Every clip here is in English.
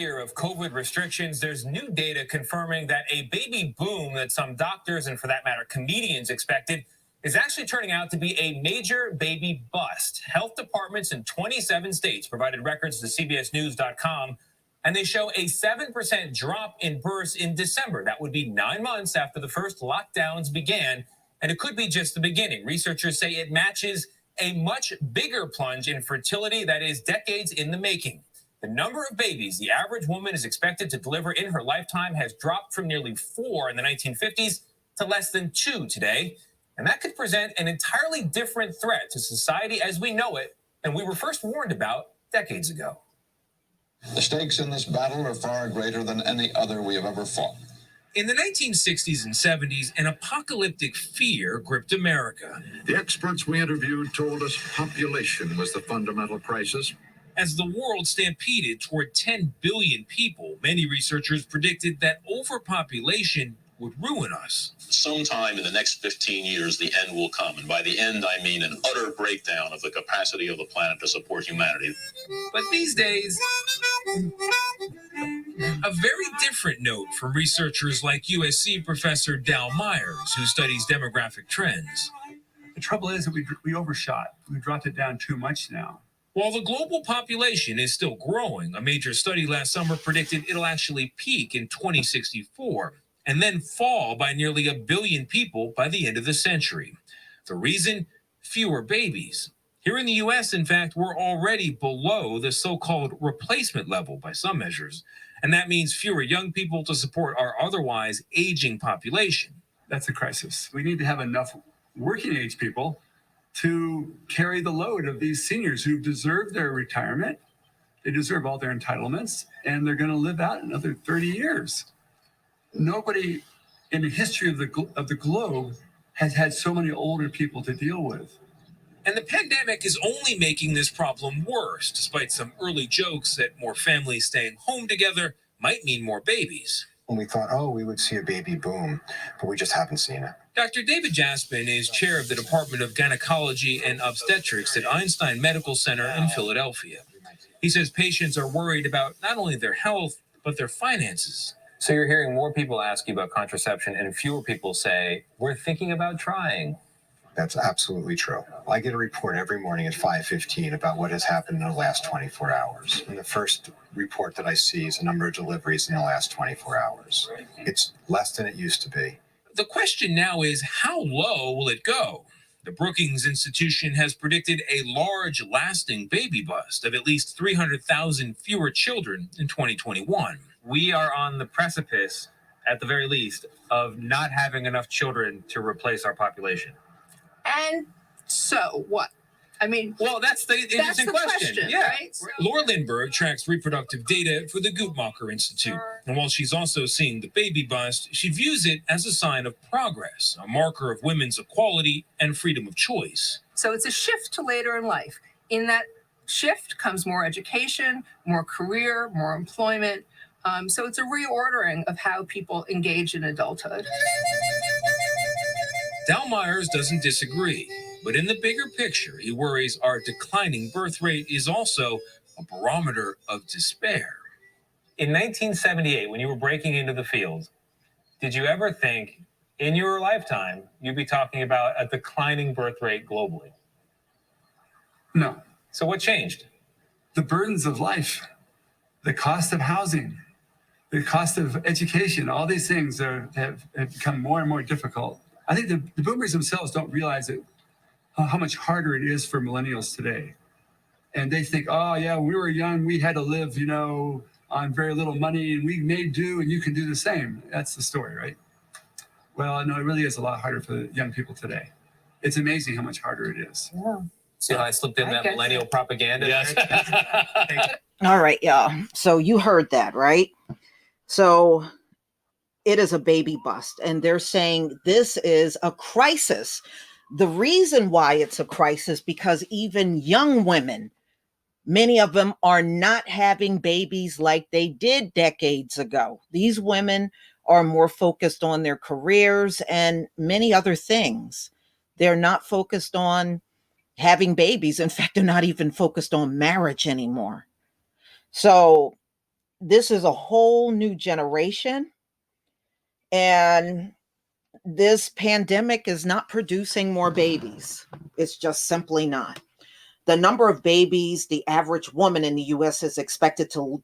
Year of COVID restrictions, there's new data confirming that a baby boom that some doctors and, for that matter, comedians expected is actually turning out to be a major baby bust. Health departments in 27 states provided records to CBSNews.com, and they show a 7% drop in births in December. That would be 9 months after the first lockdowns began, and it could be just the beginning. Researchers say it matches a much bigger plunge in fertility that is decades in the making. The number of babies the average woman is expected to deliver in her lifetime has dropped from nearly 4 in the 1950s to less than 2 today. And that could present an entirely different threat to society as we know it, and we were first warned about decades ago. The stakes in this battle are far greater than any other we have ever fought. In the 1960s and 70s, an apocalyptic fear gripped America. The experts we interviewed told us population was the fundamental crisis. As the world stampeded toward 10 billion people, many researchers predicted that overpopulation would ruin us. Sometime in the next 15 years, the end will come. And by the end, I mean an utter breakdown of the capacity of the planet to support humanity. But these days, a very different note from researchers like USC professor Dal Myers, who studies demographic trends. The trouble is that we overshot. We dropped it down too much now. While the global population is still growing, a major study last summer predicted it'll actually peak in 2064 and then fall by nearly 1 billion people by the end of the century. The reason? Fewer babies. Here in the U.S., in fact, we're already below the so-called replacement level by some measures, and that means fewer young people to support our otherwise aging population. That's a crisis. We need to have enough working age people to carry the load of these seniors who deserve their retirement. They deserve all their entitlements, and they're going to live out another 30 years. Nobody in the history of the globe has had so many older people to deal with. And the pandemic is only making this problem worse, despite some early jokes that more families staying home together might mean more babies. And we thought, we would see a baby boom, but we just haven't seen it. Dr. David Jaspin is chair of the Department of Gynecology and Obstetrics at Einstein Medical Center in Philadelphia. He says patients are worried about not only their health, but their finances. So you're hearing more people ask you about contraception and fewer people say, we're thinking about trying. That's absolutely true. I get a report every morning at 5:15 about what has happened in the last 24 hours. And the first report that I see is the number of deliveries in the last 24 hours. It's less than it used to be. The question now is, how low will it go? The Brookings Institution has predicted a large, lasting baby bust of at least 300,000 fewer children in 2021. We are on the precipice, at the very least, of not having enough children to replace our population. And so what? I mean, well, that's the interesting question. Yeah. Right? So, Laura Lindbergh tracks reproductive data for the Guttmacher Institute. And while she's also seeing the baby bust, she views it as a sign of progress, a marker of women's equality and freedom of choice. So it's a shift to later in life. In that shift comes more education, more career, more employment. So it's a reordering of how people engage in adulthood. Dal Myers doesn't disagree, but in the bigger picture, he worries our declining birth rate is also a barometer of despair. In 1978, when you were breaking into the field, did you ever think in your lifetime you'd be talking about a declining birth rate globally? No. So what changed? The burdens of life, the cost of housing, the cost of education, all these things have become more and more difficult. I think the boomers themselves don't realize it, how much harder it is for millennials today. And they think, we were young, we had to live, on very little money, and we made do, and you can do the same. That's the story, right? Well, no, it really is a lot harder for young people today. It's amazing how much harder it is. Yeah. See how I slipped in that millennial propaganda? Yes. All right, y'all. So you heard that, right? So it is a baby bust, and they're saying this is a crisis. The reason why it's a crisis, because even young women, many of them are not having babies like they did decades ago. These women are more focused on their careers and many other things. They're not focused on having babies. In fact, they're not even focused on marriage anymore. So this is a whole new generation, and this pandemic is not producing more babies. It's just simply not. The number of babies the average woman in the US is expected to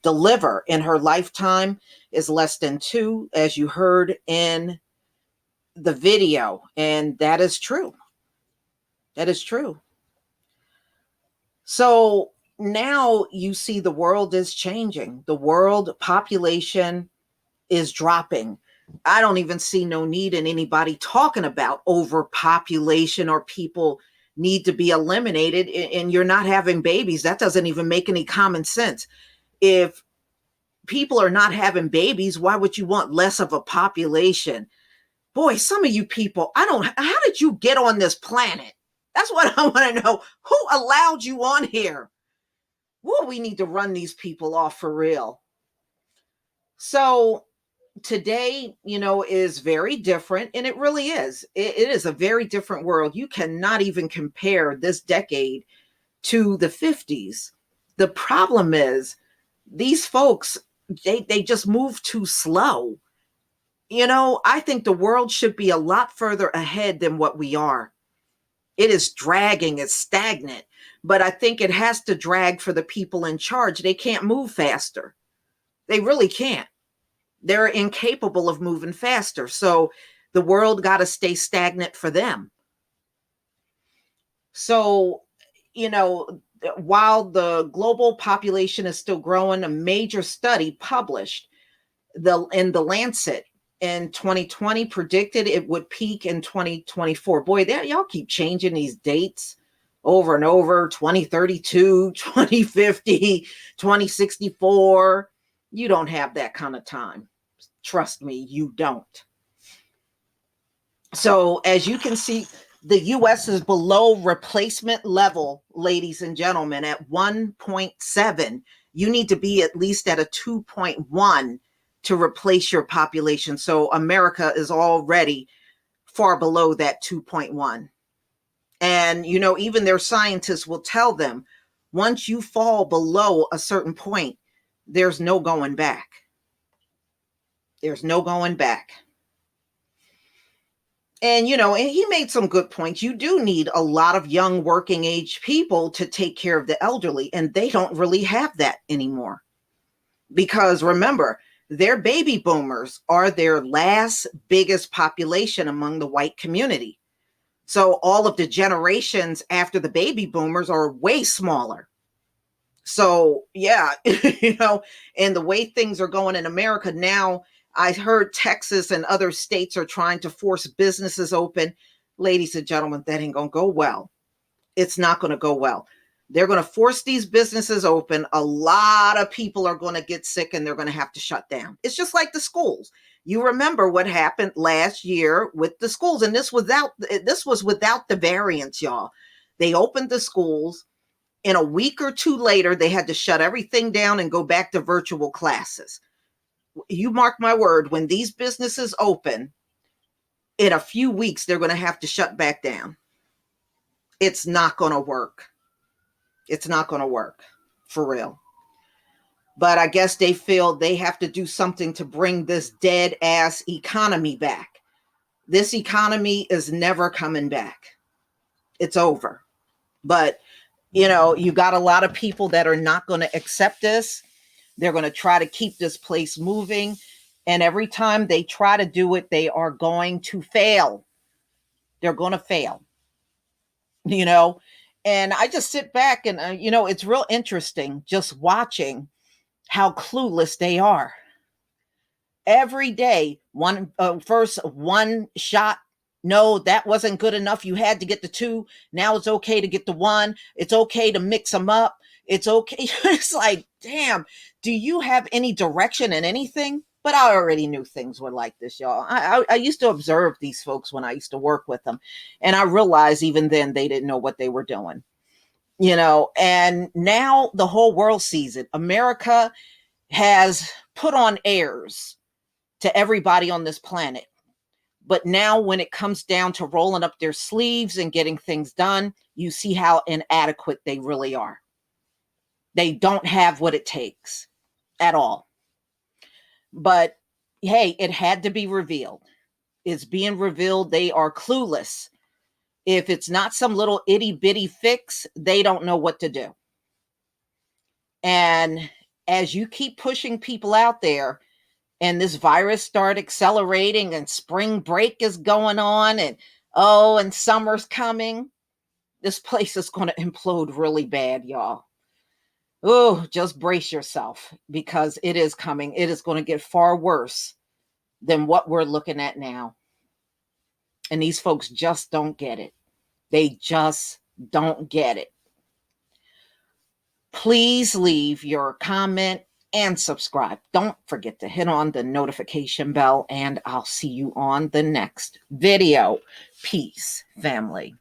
deliver in her lifetime is less than 2, as you heard in the video. And that is true. That is true. So now you see the world is changing. The world population is dropping. I don't even see no need in anybody talking about overpopulation or people need to be eliminated and you're not having babies. That doesn't even make any common sense. If people are not having babies, why would you want less of a population? Boy, some of you people, how did you get on this planet? That's what I want to know. Who allowed you on here? Well, we need to run these people off for real. So today, is very different, and it really is. It is a very different world. You cannot even compare this decade to the 50s. The problem is these folks, they just move too slow. I think the world should be a lot further ahead than what we are. It is dragging, it's stagnant, but I think it has to drag for the people in charge. They can't move faster. They really can't. They're incapable of moving faster. So the world got to stay stagnant for them. So, while the global population is still growing, a major study published in the Lancet in 2020 predicted it would peak in 2024. Boy, y'all keep changing these dates over and over. 2032, 2050, 2064. You don't have that kind of time. Trust me, you don't. So as you can see, the US is below replacement level, ladies and gentlemen, at 1.7. You need to be at least at a 2.1 to replace your population. So America is already far below that 2.1. And, even their scientists will tell them, once you fall below a certain point, there's no going back. There's no going back. And, and he made some good points. You do need a lot of young working age people to take care of the elderly, and they don't really have that anymore. Because remember, their baby boomers are their last biggest population among the white community. So all of the generations after the baby boomers are way smaller. So yeah, and the way things are going in America now, I heard Texas and other states are trying to force businesses open. Ladies and gentlemen, that ain't going to go well. It's not going to go well. They're going to force these businesses open. A lot of people are going to get sick and they're going to have to shut down. It's just like the schools. You remember what happened last year with the schools, and this was without the variants, y'all. They opened the schools. In a week or two later, they had to shut everything down and go back to virtual classes. You mark my word, when these businesses open, in a few weeks, they're going to have to shut back down. It's not going to work. It's not going to work, for real. But I guess they feel they have to do something to bring this dead ass economy back. This economy is never coming back. It's over. But, you got a lot of people that are not going to accept this. They're going to try to keep this place moving. And every time they try to do it, they are going to fail. They're going to fail. And I just sit back and, it's real interesting just watching how clueless they are. Every day, first one shot. No, that wasn't good enough. You had to get the 2. Now it's okay to get the 1. It's okay to mix them up. It's okay. It's like, damn, do you have any direction in anything? But I already knew things were like this, y'all. I used to observe these folks when I used to work with them. And I realized even then they didn't know what they were doing. And now the whole world sees it. America has put on airs to everybody on this planet. But now when it comes down to rolling up their sleeves and getting things done, you see how inadequate they really are. They don't have what it takes. at all. But hey, it had to be revealed. It's being revealed. They are clueless. If it's not some little itty bitty fix, they don't know what to do. And as you keep pushing people out there, and this virus start accelerating, and spring break is going on, and summer's coming, this place is going to implode really bad, y'all. Oh, just brace yourself, because it is coming. It is going to get far worse than what we're looking at now. And these folks just don't get it. They just don't get it. Please leave your comment and subscribe. Don't forget to hit on the notification bell, and I'll see you on the next video. Peace, family.